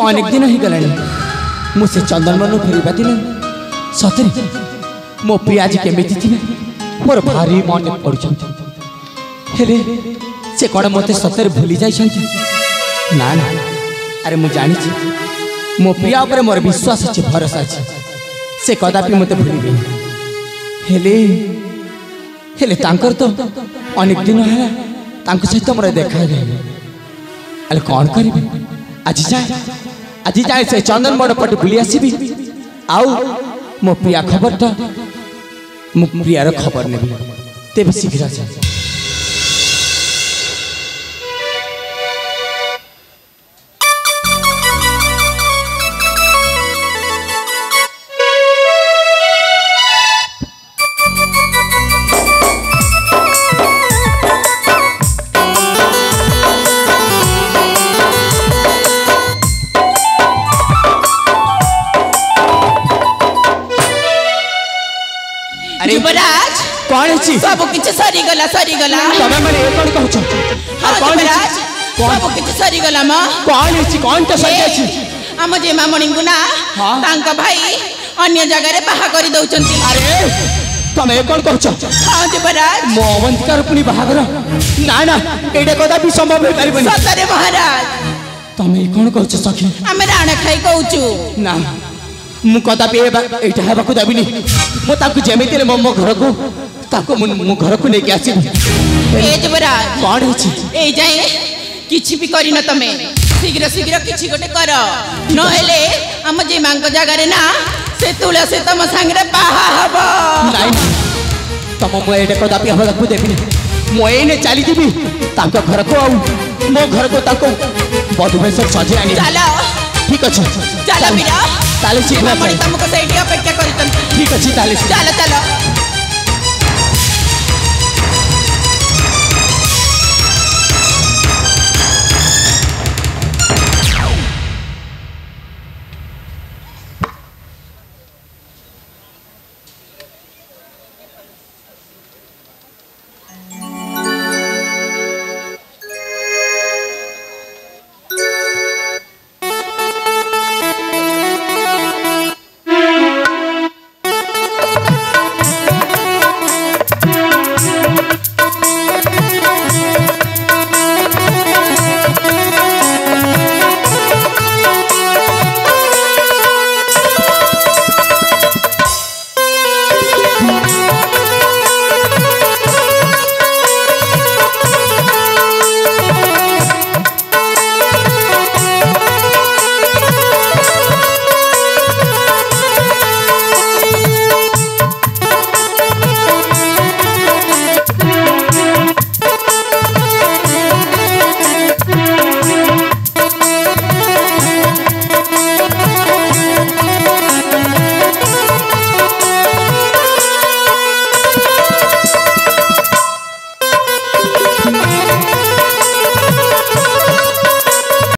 अनेक दिन हो गला मुझे चंदनवन फेरवा दिन सतरे मो प्रिया आज केमी थी मोर भारी मन पड़े से कौन मत सतरे भूली जाइए ना ना अरे मुझे जानी मो प्रिया उपर मोर विश्वास अच्छे भरोसा अच्छे से कदापि मत भूल हेले हेले तांकर तो अनेक दिन है सहित मोर देखा अरे कौन करी आज जाए से चंदन बड़ पट बुली आसबि आउ मो प्रिया खबर तो मो प्रियार खबर नेबी तेबे शीघ्र युवराज कौन है सब किछ सरी गला तमे माने ए कोन कहछ हां युवराज सब किछ सरी गला म कौन है कौन तो सरी अछि हम जे मामणी गुना तांका भाई अन्य जगह रे बाहा करी दउचंती अरे तमे ए कोन कहछ हां युवराज मोवंतिकार पुनी बाहागर ना ना एडा कदा भी संभव हे परिबनी सतरे महाराज तमे ए कोन कहछ सखी हम राणा खाई कहूचु ना मु कदापि एटा हेबाकू देबिनी मो ताकू जेमितिले मो घर को ताको मु घर को लेके आसी ए युवराज कौन है ए जाए किछि भी करी न तमे शीघ्र शीघ्र किछि गोटे कर न हेले हम जे मांग जगह रे ना से तुलसी तम संगे बाहा हबो नहीं तम मो एटा कदापि हेबाकू देबिनी मो एने चली जीबी ताको घर को आउ मो घर को ताको बधुवेश सजे आनी चलो ठीक अछि चलो बिरा ताले शीघ्र मणि तुमको सैडी अपेक्षा करितन ठीक अछि ताले चलो चलो